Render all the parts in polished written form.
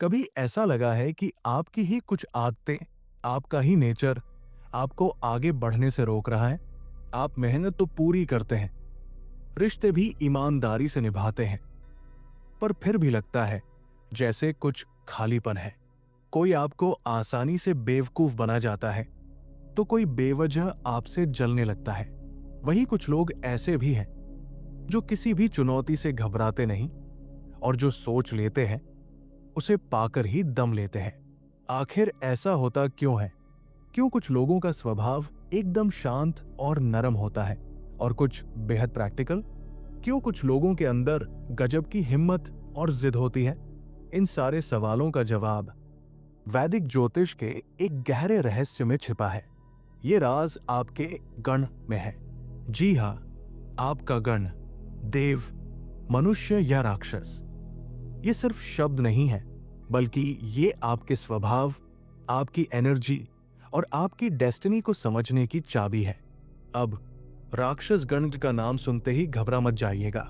कभी ऐसा लगा है कि आपकी ही कुछ आदतें, आपका ही नेचर आपको आगे बढ़ने से रोक रहा है? आप मेहनत तो पूरी करते हैं, रिश्ते भी ईमानदारी से निभाते हैं, पर फिर भी लगता है जैसे कुछ खालीपन है। कोई आपको आसानी से बेवकूफ बना जाता है, तो कोई बेवजह आपसे जलने लगता है। वही कुछ लोग ऐसे भी हैं जो किसी भी चुनौती से घबराते नहीं और जो सोच लेते हैं उसे पाकर ही दम लेते हैं। आखिर ऐसा होता क्यों है? क्यों कुछ लोगों का स्वभाव एकदम शांत और नरम होता है और कुछ बेहद प्रैक्टिकल? क्यों कुछ लोगों के अंदर गजब की हिम्मत और जिद होती है? इन सारे सवालों का जवाब वैदिक ज्योतिष के एक गहरे रहस्य में छिपा है। ये राज आपके गण में है। जी हाँ, आपका गण, देव, मनुष्य या राक्षस, ये सिर्फ शब्द नहीं है, बल्कि ये आपके स्वभाव, आपकी एनर्जी और आपकी डेस्टिनी को समझने की चाबी है। अब राक्षस गण का नाम सुनते ही घबरा मत जाइएगा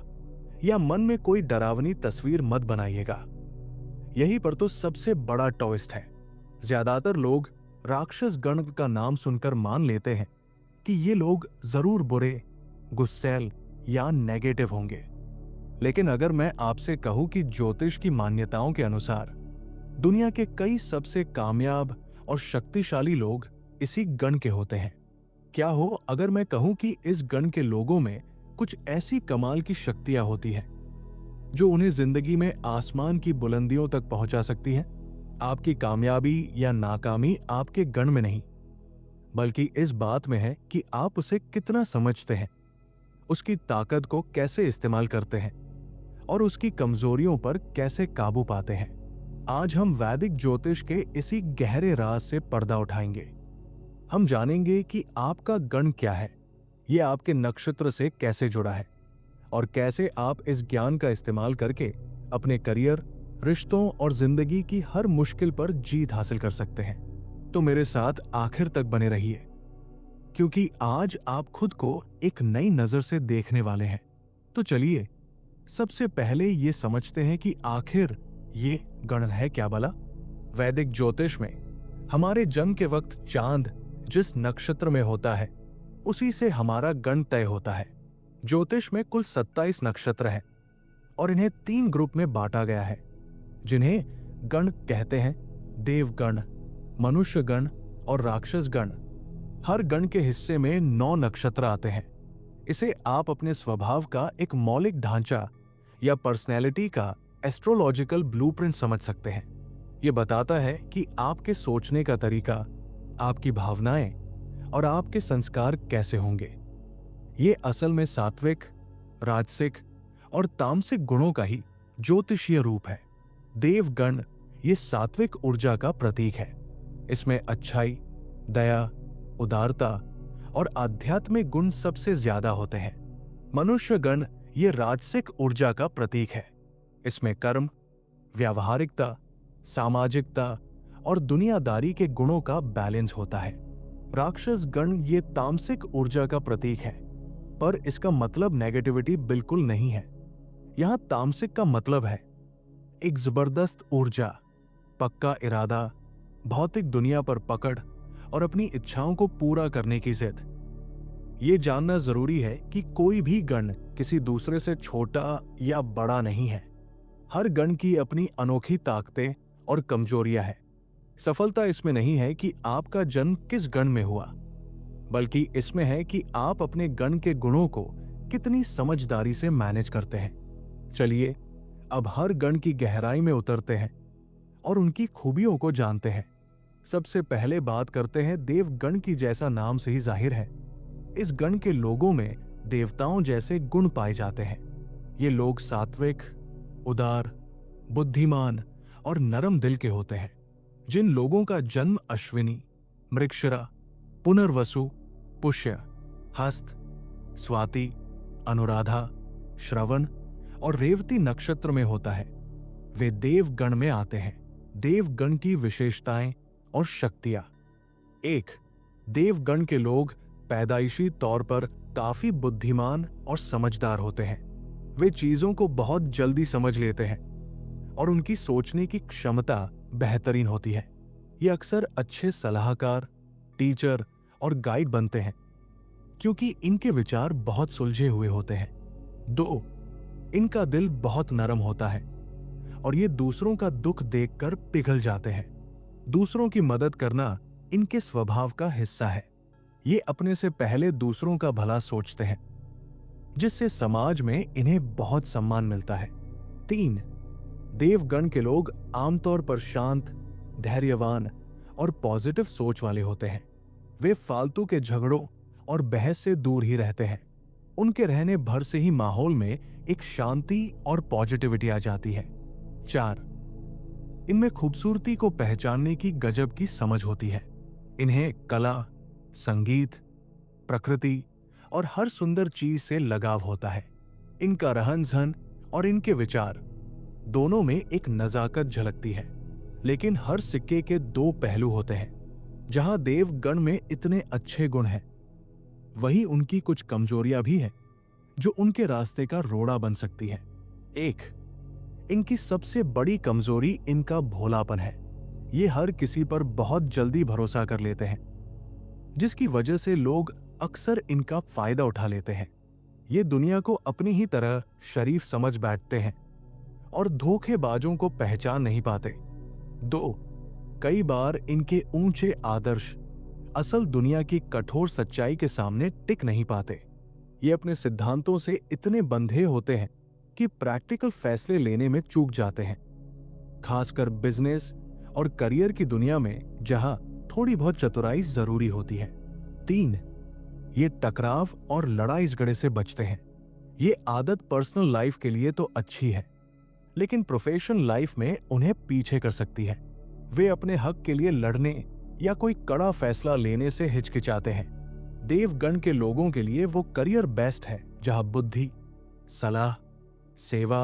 या मन में कोई डरावनी तस्वीर मत बनाइएगा। यही पर तो सबसे बड़ा ट्विस्ट है। ज्यादातर लोग राक्षस गण का नाम सुनकर मान लेते हैं कि ये लोग जरूर बुरे, गुस्सैल या नेगेटिव होंगे। लेकिन अगर मैं आपसे कहूं कि ज्योतिष की मान्यताओं के अनुसार दुनिया के कई सबसे कामयाब और शक्तिशाली लोग इसी गण के होते हैं। क्या हो अगर मैं कहूं कि इस गण के लोगों में कुछ ऐसी कमाल की शक्तियां होती हैं जो उन्हें जिंदगी में आसमान की बुलंदियों तक पहुंचा सकती हैं। आपकी कामयाबी या नाकामी आपके गण में नहीं, बल्कि इस बात में है कि आप उसे कितना समझते हैं, उसकी ताकत को कैसे इस्तेमाल करते हैं और उसकी कमजोरियों पर कैसे काबू पाते हैं। आज हम वैदिक ज्योतिष के इसी गहरे राज से पर्दा उठाएंगे। हम जानेंगे कि आपका गण क्या है, यह आपके नक्षत्र से कैसे जुड़ा है और कैसे आप इस ज्ञान का इस्तेमाल करके अपने करियर, रिश्तों और जिंदगी की हर मुश्किल पर जीत हासिल कर सकते हैं। तो मेरे साथ आखिर तक बने रहिए, क्योंकि आज आप खुद को एक नई नजर से देखने वाले हैं। तो चलिए सबसे पहले ये समझते हैं कि आखिर ये गण है क्या भला। वैदिक ज्योतिष में हमारे जन्म के वक्त चांद जिस नक्षत्र में होता है उसी से हमारा गण तय होता है। ज्योतिष में कुल 27 नक्षत्र हैं और इन्हें 3 ग्रुप में बांटा गया है जिन्हें गण कहते हैं: देवगण, मनुष्य गण और राक्षस गण। हर गण के हिस्से में 9 नक्षत्र आते हैं। इसे आप अपने स्वभाव का एक मौलिक ढांचा या पर्सनैलिटी का एस्ट्रोलॉजिकल ब्लूप्रिंट समझ सकते हैं। यह बताता है कि आपके सोचने का तरीका, आपकी भावनाएं और आपके संस्कार कैसे होंगे। ये असल में सात्विक, राजसिक और तामसिक गुणों का ही ज्योतिषीय रूप है। देवगण ये सात्विक ऊर्जा का प्रतीक है। इसमें अच्छाई, दया, उदारता और आध्यात्मिक गुण सबसे ज्यादा होते हैं। मनुष्य गण ये राजसिक ऊर्जा का प्रतीक है। इसमें कर्म, व्यावहारिकता, सामाजिकता और दुनियादारी के गुणों का बैलेंस होता है। राक्षस गण ये तामसिक ऊर्जा का प्रतीक है, पर इसका मतलब नेगेटिविटी बिल्कुल नहीं है। यहां तामसिक का मतलब है एक जबरदस्त ऊर्जा, पक्का इरादा, भौतिक दुनिया पर पकड़ और अपनी इच्छाओं को पूरा करने की जिद। ये जानना जरूरी है कि कोई भी गण किसी दूसरे से छोटा या बड़ा नहीं है। हर गण की अपनी अनोखी ताकतें और कमजोरियां हैं। सफलता इसमें नहीं है कि आपका जन्म किस गण में हुआ, बल्कि इसमें है कि आप अपने गण के गुणों को कितनी समझदारी से मैनेज करते हैं। चलिए अब हर गण की गहराई में उतरते हैं और उनकी खूबियों को जानते हैं। सबसे पहले बात करते हैं देवगण की। जैसा नाम से ही जाहिर है, इस गण के लोगों में देवताओं जैसे गुण पाए जाते हैं। ये लोग सात्विक, उदार, बुद्धिमान और नरम दिल के होते हैं। जिन लोगों का जन्म अश्विनी, मृगशिरा, पुनर्वसु, पुष्य, हस्त, स्वाति, अनुराधा, श्रवण और रेवती नक्षत्र में होता है, वे देवगण में आते हैं। देवगण की विशेषताएं और शक्तियां: 1. देवगण के लोग पैदाइशी तौर पर काफी बुद्धिमान और समझदार होते हैं। वे चीजों को बहुत जल्दी समझ लेते हैं और उनकी सोचने की क्षमता बेहतरीन होती है। ये अक्सर अच्छे सलाहकार, टीचर और गाइड बनते हैं क्योंकि इनके विचार बहुत सुलझे हुए होते हैं। 2, इनका दिल बहुत नरम होता है और ये दूसरों का दुख देखकर पिघल जाते हैं। दूसरों की मदद करना इनके स्वभाव का हिस्सा है। ये अपने से पहले दूसरों का भला सोचते हैं, जिससे समाज में इन्हें बहुत सम्मान मिलता है। 3, देवगण के लोग आमतौर पर शांत, धैर्यवान और पॉजिटिव सोच वाले होते हैं। वे फालतू के झगड़ों और बहस से दूर ही रहते हैं। उनके रहने भर से ही माहौल में एक शांति और पॉजिटिविटी आ जाती है। 4, इनमें खूबसूरती को पहचानने की गजब की समझ होती है। इन्हें कला, संगीत, प्रकृति और हर सुंदर चीज से लगाव होता है। इनका रहन सहन और इनके विचार दोनों में एक नजाकत झलकती है। लेकिन हर सिक्के के 2 पहलू होते हैं। जहां देवगण में इतने अच्छे गुण हैं, वहीं उनकी कुछ कमजोरियां भी हैं जो उनके रास्ते का रोड़ा बन सकती हैं। 1, इनकी सबसे बड़ी कमजोरी इनका भोलापन है। ये हर किसी पर बहुत जल्दी भरोसा कर लेते हैं, जिसकी वजह से लोग अक्सर इनका फायदा उठा लेते हैं। ये दुनिया को अपनी ही तरह शरीफ समझ बैठते हैं और धोखेबाजों को पहचान नहीं पाते। 2, कई बार इनके ऊंचे आदर्श असल दुनिया की कठोर सच्चाई के सामने टिक नहीं पाते। ये अपने सिद्धांतों से इतने बंधे होते हैं कि प्रैक्टिकल फैसले लेने में चूक जाते हैं, खासकर बिजनेस और करियर की दुनिया में जहां थोड़ी बहुत चतुराई जरूरी होती है। 3, ये टकराव और लड़ाई झगड़े से बचते हैं। ये आदत पर्सनल लाइफ के लिए तो अच्छी है, लेकिन प्रोफेशनल लाइफ में उन्हें पीछे कर सकती है। वे अपने हक के लिए लड़ने या कोई कड़ा फैसला लेने से हिचकिचाते हैं। देवगण के लोगों के लिए वो करियर बेस्ट है जहां बुद्धि, सलाह, सेवा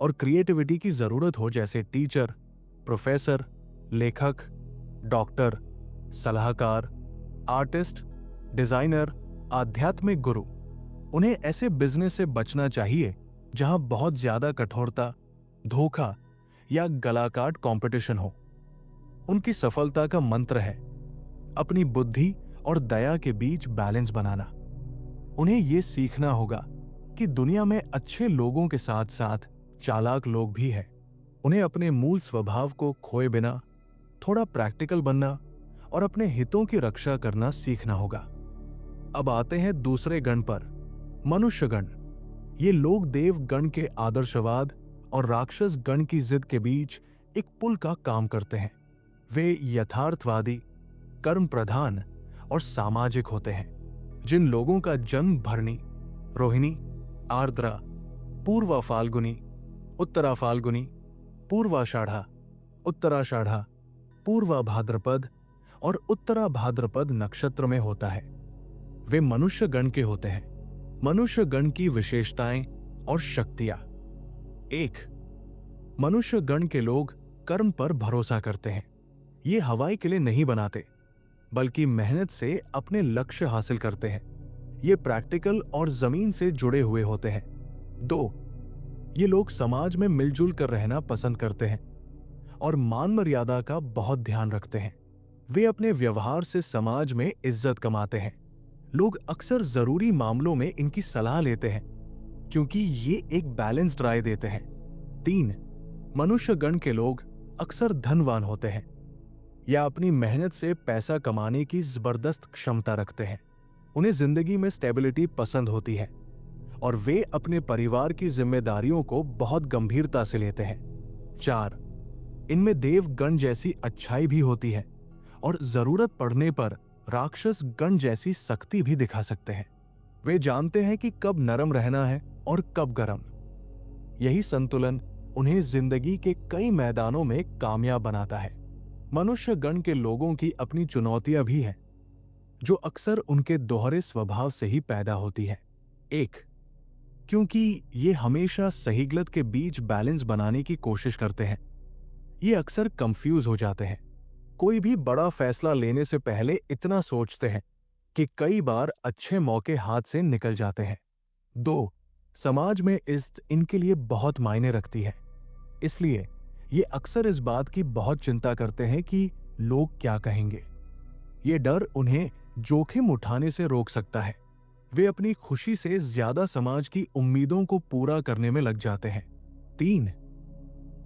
और क्रिएटिविटी की जरूरत हो, जैसे टीचर, प्रोफेसर, लेखक, डॉक्टर, सलाहकार, आर्टिस्ट, डिजाइनर, आध्यात्मिक गुरु। उन्हें ऐसे बिजनेस से बचना चाहिए जहां बहुत ज्यादा कठोरता, धोखा या गलाकाट कंपटीशन हो। उनकी सफलता का मंत्र है अपनी बुद्धि और दया के बीच बैलेंस बनाना। उन्हें यह सीखना होगा कि दुनिया में अच्छे लोगों के साथ साथ चालाक लोग भी हैं। उन्हें अपने मूल स्वभाव को खोए बिना थोड़ा प्रैक्टिकल बनना और अपने हितों की रक्षा करना सीखना होगा। अब आते हैं दूसरे गण पर, मनुष्यगण। ये लोग देवगण के आदर्शवाद और राक्षस गण की जिद के बीच एक पुल का काम करते हैं। वे यथार्थवादी, कर्म प्रधान और सामाजिक होते हैं। जिन लोगों का जन्म भरणी, रोहिणी, आर्द्रा, पूर्वा फाल्गुनी, उत्तरा फाल्गुनी, पूर्वाषाढ़ा, उत्तराषाढ़ा, पूर्वा भाद्रपद और उत्तरा भाद्रपद नक्षत्र में होता है, वे मनुष्य गण के होते हैं। मनुष्य गण की विशेषताएं और शक्तियां। 1, मनुष्य गण के लोग कर्म पर भरोसा करते हैं। ये हवाई किले नहीं बनाते, बल्कि मेहनत से अपने लक्ष्य हासिल करते हैं। ये प्रैक्टिकल और जमीन से जुड़े हुए होते हैं। 2, ये लोग समाज में मिलजुल कर रहना पसंद करते हैं और मान मर्यादा का बहुत ध्यान रखते हैं। वे अपने व्यवहार से समाज में इज्जत कमाते हैं। लोग अक्सर जरूरी मामलों में इनकी सलाह लेते हैं क्योंकि ये एक बैलेंस्ड राय देते हैं। 3, मनुष्य गण के लोग अक्सर धनवान होते हैं या अपनी मेहनत से पैसा कमाने की जबरदस्त क्षमता रखते हैं। उन्हें जिंदगी में स्टेबिलिटी पसंद होती है और वे अपने परिवार की जिम्मेदारियों को बहुत गंभीरता से लेते हैं। 4, इनमें देवगण जैसी अच्छाई भी होती है और जरूरत पड़ने पर राक्षस गण जैसी सख्ती भी दिखा सकते हैं। वे जानते हैं कि कब नरम रहना है और कब गरम। यही संतुलन उन्हें जिंदगी के कई मैदानों में कामयाब बनाता है। मनुष्य गण के लोगों की अपनी चुनौतियां भी हैं, जो अक्सर उनके दोहरे स्वभाव से ही पैदा होती है। 1, क्योंकि ये हमेशा सही गलत के बीच बैलेंस बनाने की कोशिश करते हैं, ये अक्सर कंफ्यूज हो जाते हैं। कोई भी बड़ा फैसला लेने से पहले इतना सोचते हैं कि कई बार अच्छे मौके हाथ से निकल जाते हैं। 2, समाज में इज्जत इनके लिए बहुत मायने रखती है, इसलिए ये अक्सर इस बात की बहुत चिंता करते हैं कि लोग क्या कहेंगे। ये डर उन्हें जोखिम उठाने से रोक सकता है। वे अपनी खुशी से ज्यादा समाज की उम्मीदों को पूरा करने में लग जाते हैं। 3,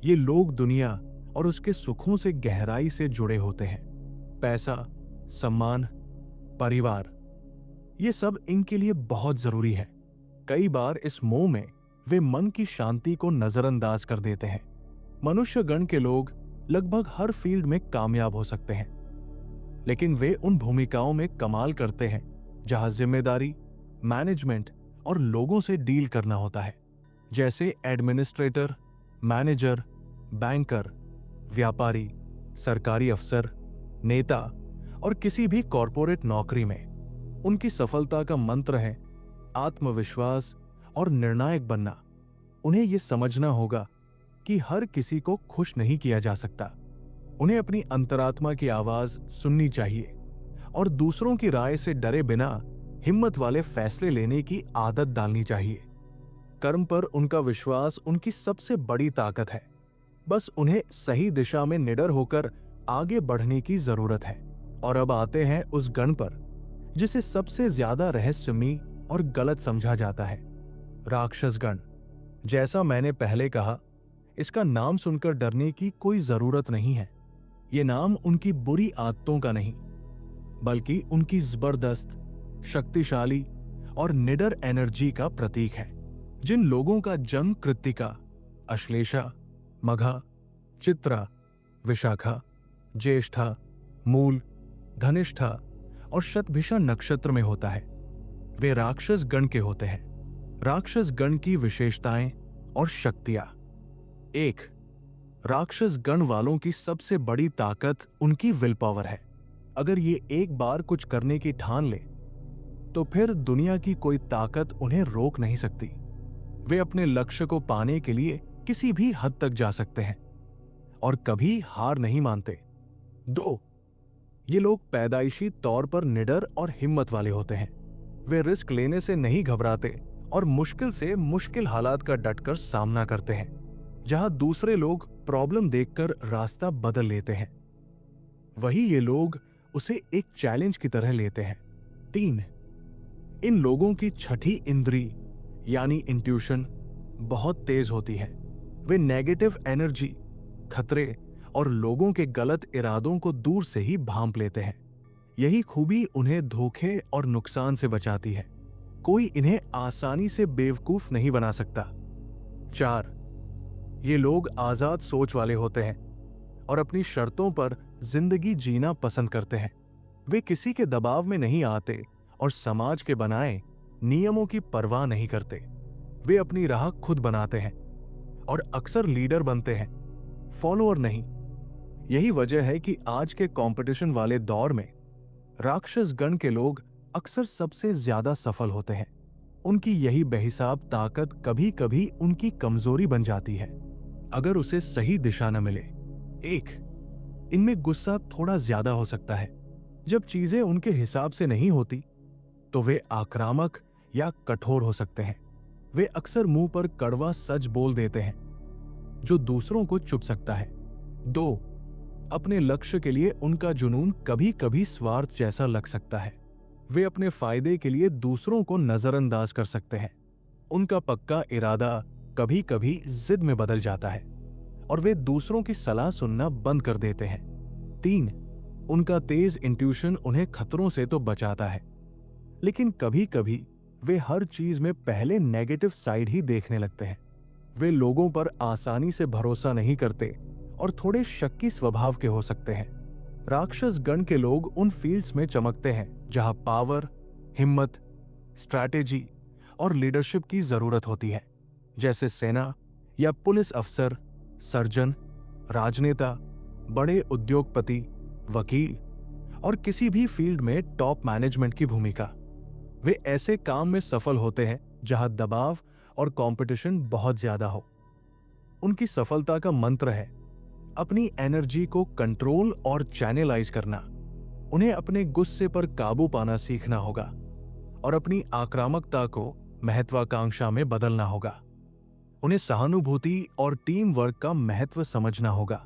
ये लोग दुनिया और उसके सुखों से गहराई से जुड़े होते हैं। पैसा, सम्मान, परिवार, ये सब इनके लिए बहुत जरूरी है। कई बार इस मोह में वे मन की शांति को नजरअंदाज कर देते हैं। मनुष्य गण के लोग लगभग हर फील्ड में कामयाब हो सकते हैं, लेकिन वे उन भूमिकाओं में कमाल करते हैं जहां जिम्मेदारी, मैनेजमेंट और लोगों से डील करना होता है, जैसे एडमिनिस्ट्रेटर, मैनेजर, बैंकर, व्यापारी, सरकारी अफसर, नेता और किसी भी कॉरपोरेट नौकरी में। उनकी सफलता का मंत्र है आत्मविश्वास और निर्णायक बनना। उन्हें यह समझना होगा कि हर किसी को खुश नहीं किया जा सकता। उन्हें अपनी अंतरात्मा की आवाज सुननी चाहिए और दूसरों की राय से डरे बिना हिम्मत वाले फैसले लेने की आदत डालनी चाहिए। कर्म पर उनका विश्वास उनकी सबसे बड़ी ताकत है। बस उन्हें सही दिशा में निडर होकर आगे बढ़ने की जरूरत है। और अब आते हैं उस गण पर जिसे सबसे ज्यादा रहस्यमयी और गलत समझा जाता है, राक्षस गण। जैसा मैंने पहले कहा, इसका नाम सुनकर डरने की कोई जरूरत नहीं है। ये नाम उनकी बुरी आदतों का नहीं, बल्कि उनकी जबरदस्त, शक्तिशाली और निडर एनर्जी का प्रतीक है। जिन लोगों का जन्म कृत्तिका, अश्लेषा, मघा, चित्रा, विशाखा, ज्येष्ठा, मूल, धनिष्ठा और शतभिषा नक्षत्र में होता है, वे राक्षस गण के होते हैं। राक्षस गण की विशेषताएं और शक्तियां। 1, राक्षस गण वालों की सबसे बड़ी ताकत उनकी विल पावर है। अगर ये एक बार कुछ करने की ठान ले तो फिर दुनिया की कोई ताकत उन्हें रोक नहीं सकती। वे अपने लक्ष्य को पाने के लिए किसी भी हद तक जा सकते हैं और कभी हार नहीं मानते। 2, ये लोग पैदाइशी तौर पर निडर और हिम्मत वाले होते हैं। वे रिस्क लेने से नहीं घबराते और मुश्किल से मुश्किल हालात का डटकर सामना करते हैं, जहां दूसरे लोग प्रॉब्लम देखकर रास्ता बदल लेते हैं, वही ये लोग उसे एक चैलेंज की तरह लेते हैं। 3, इन लोगों की छठी इंद्री यानी इंट्यूशन बहुत तेज होती है। वे नेगेटिव एनर्जी, खतरे और लोगों के गलत इरादों को दूर से ही भांप लेते हैं। यही खूबी उन्हें धोखे और नुकसान से बचाती है। कोई इन्हें आसानी से बेवकूफ नहीं बना सकता। 4, ये लोग आजाद सोच वाले होते हैं और अपनी शर्तों पर जिंदगी जीना पसंद करते हैं। वे किसी के दबाव में नहीं आते और समाज के बनाए नियमों की परवाह नहीं करते। वे अपनी राह खुद बनाते हैं और अक्सर लीडर बनते हैं, फॉलोअर नहीं। यही वजह है कि आज के कंपटीशन वाले दौर में राक्षस गण के लोग अक्सर सबसे ज्यादा सफल होते हैं। उनकी यही बेहिसाब ताकत कभी कभी उनकी कमजोरी बन जाती है अगर उसे सही दिशा न मिले। 1, इनमें गुस्सा थोड़ा ज्यादा हो सकता है। जब चीजें उनके हिसाब से नहीं होती तो वे आक्रामक या कठोर हो सकते हैं। वे अक्सर मुंह पर कड़वा सच बोल देते हैं जो दूसरों को चुभ सकता है। 2, अपने लक्ष्य के लिए उनका जुनून कभी कभी स्वार्थ जैसा लग सकता है। वे अपने फायदे के लिए दूसरों को नजरअंदाज कर सकते हैं। उनका पक्का इरादा कभी कभी जिद में बदल जाता है और वे दूसरों की सलाह सुनना बंद कर देते हैं। 3, उनका तेज इंट्यूशन उन्हें खतरों से तो बचाता है, लेकिन कभी कभी वे हर चीज में पहले नेगेटिव साइड ही देखने लगते हैं। वे लोगों पर आसानी से भरोसा नहीं करते और थोड़े शक्की स्वभाव के हो सकते हैं। राक्षस गण के लोग उन फील्ड्स में चमकते हैं जहां पावर, हिम्मत, स्ट्रैटेजी और लीडरशिप की जरूरत होती है, जैसे सेना या पुलिस अफसर, सर्जन, राजनेता, बड़े उद्योगपति, वकील और किसी भी फील्ड में टॉप मैनेजमेंट की भूमिका। वे ऐसे काम में सफल होते हैं जहां दबाव और कंपटीशन बहुत ज्यादा हो। उनकी सफलता का मंत्र है अपनी एनर्जी को कंट्रोल और चैनलाइज करना। उन्हें अपने गुस्से पर काबू पाना सीखना होगा और अपनी आक्रामकता को महत्वाकांक्षा में बदलना होगा। उन्हें सहानुभूति और टीम वर्क का महत्व समझना होगा।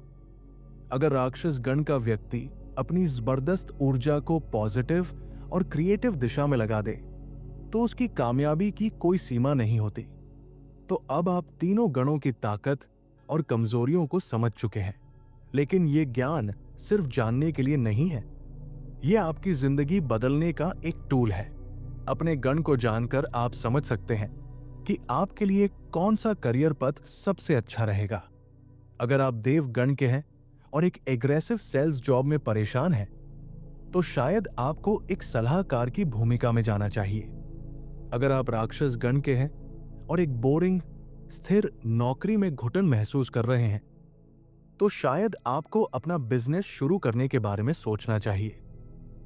अगर राक्षस गण का व्यक्ति अपनी जबरदस्त ऊर्जा को पॉजिटिव और क्रिएटिव दिशा में लगा दे तो उसकी कामयाबी की कोई सीमा नहीं होती। तो अब आप तीनों गणों की ताकत और कमजोरियों को समझ चुके हैं, लेकिन यह ज्ञान सिर्फ जानने के लिए नहीं है, यह आपकी जिंदगी बदलने का एक टूल है। अपने गण को जानकर आप समझ सकते हैं कि आपके लिए कौन सा करियर पथ सबसे अच्छा रहेगा। अगर आप देव गण के हैं और एक एग्रेसिव सेल्स जॉब में परेशान हैं, तो शायद आपको एक सलाहकार की भूमिका में जाना चाहिए। अगर आप राक्षस गण के हैं और एक बोरिंग स्थिर नौकरी में घुटन महसूस कर रहे हैं, तो शायद आपको अपना बिजनेस शुरू करने के बारे में सोचना चाहिए।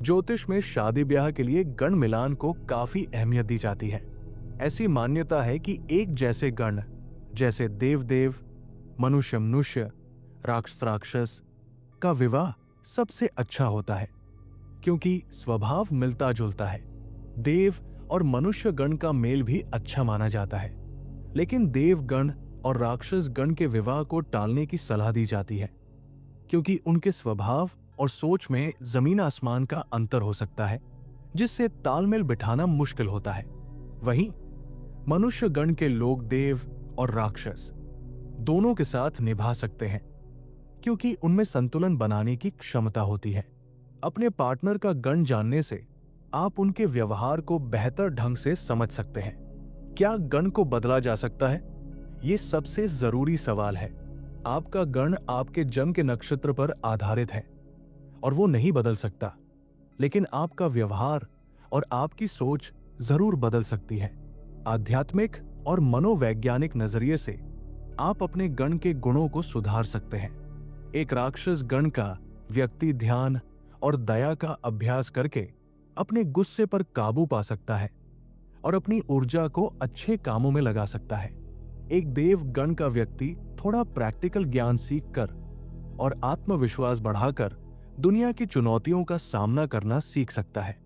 ज्योतिष में शादी ब्याह के लिए गण मिलान को काफी अहमियत दी जाती है। ऐसी मान्यता है कि एक जैसे गण जैसे देव देव, मनुष्य मनुष्य, राक्षस राक्षस का विवाह सबसे अच्छा होता है, क्योंकि स्वभाव मिलता जुलता है। देव और मनुष्य गण का मेल भी अच्छा माना जाता है, लेकिन देव गण और राक्षस गण के विवाह को टालने की सलाह दी जाती है, क्योंकि उनके स्वभाव और सोच में जमीन आसमान का अंतर हो सकता है, जिससे तालमेल बिठाना मुश्किल होता है। वहीं मनुष्य गण के लोग देव और राक्षस दोनों के साथ निभा सकते हैं, क्योंकि उनमें संतुलन बनाने की क्षमता होती है। अपने पार्टनर का गण जानने से आप उनके व्यवहार को बेहतर ढंग से समझ सकते हैं। क्या गण को बदला जा सकता है? ये सबसे जरूरी सवाल है। आपका गण आपके जन्म के नक्षत्र पर आधारित है और वो नहीं बदल सकता, लेकिन आपका व्यवहार और आपकी सोच जरूर बदल सकती है। आध्यात्मिक और मनोवैज्ञानिक नजरिए से आप अपने गण के गुणों को सुधार सकते हैं। एक राक्षस गण का व्यक्ति ध्यान और दया का अभ्यास करके अपने गुस्से पर काबू पा सकता है और अपनी ऊर्जा को अच्छे कामों में लगा सकता है। एक देव गण का व्यक्ति थोड़ा प्रैक्टिकल ज्ञान सीखकर और आत्मविश्वास बढ़ाकर दुनिया की चुनौतियों का सामना करना सीख सकता है।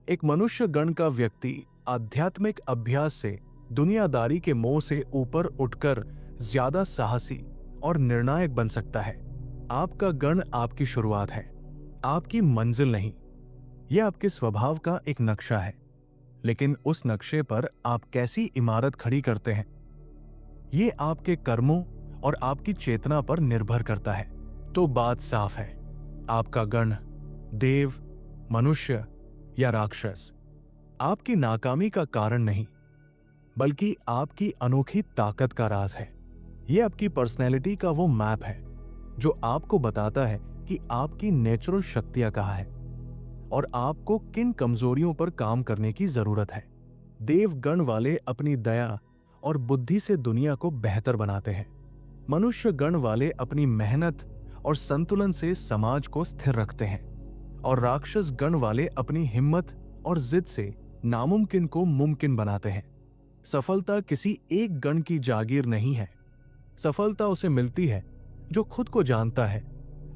एक मनुष्य गण का व्यक्ति आध्यात्मिक अभ्यास से दुनियादारी के मोह से ऊपर उठकर ज्यादा साहसी और निर्णायक बन सकता है। आपका गण आपकी शुरुआत है, आपकी मंजिल नहीं। यह आपके स्वभाव का एक नक्शा है, लेकिन उस नक्शे पर आप कैसी इमारत खड़ी करते हैं, ये आपके कर्मों और आपकी चेतना पर निर्भर करता है। तो बात साफ है, आपका गण देव, मनुष्य या राक्षस आपकी नाकामी का कारण नहीं, बल्कि आपकी अनोखी ताकत का राज है। यह आपकी पर्सनैलिटी का वो मैप है जो आपको बताता है कि आपकी नेचुरल शक्तियां कहाँ है और आपको किन कमजोरियों पर काम करने की जरूरत है। देव गण वाले अपनी दया और बुद्धि से दुनिया को बेहतर बनाते हैं। मनुष्य गण वाले अपनी मेहनत और संतुलन से समाज को स्थिर रखते हैं, और राक्षस गण वाले अपनी हिम्मत और जिद से नामुमकिन को मुमकिन बनाते हैं। सफलता किसी एक गण की जागीर नहीं है। सफलता उसे मिलती है जो खुद को जानता है,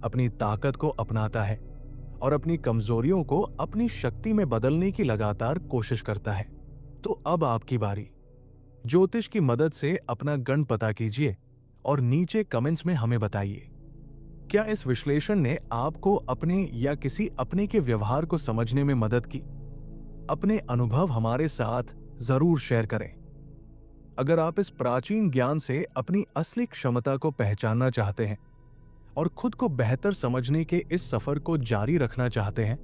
अपनी ताकत को अपनाता है और अपनी कमजोरियों को अपनी शक्ति में बदलने की लगातार कोशिश करता है। तो अब आपकी बारी। ज्योतिष की मदद से अपना गण पता कीजिए और नीचे कमेंट्स में हमें बताइए, क्या इस विश्लेषण ने आपको अपने या किसी अपने के व्यवहार को समझने में मदद की? अपने अनुभव हमारे साथ जरूर शेयर करें। अगर आप इस प्राचीन ज्ञान से अपनी असली क्षमता को पहचानना चाहते हैं और खुद को बेहतर समझने के इस सफर को जारी रखना चाहते हैं,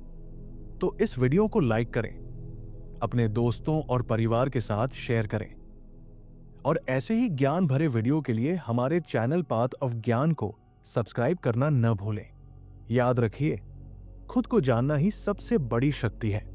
तो इस वीडियो को लाइक करें, अपने दोस्तों और परिवार के साथ शेयर करें, और ऐसे ही ज्ञान भरे वीडियो के लिए हमारे चैनल पाथ ऑफ ज्ञान को सब्सक्राइब करना न भूलें। याद रखिए, खुद को जानना ही सबसे बड़ी शक्ति है।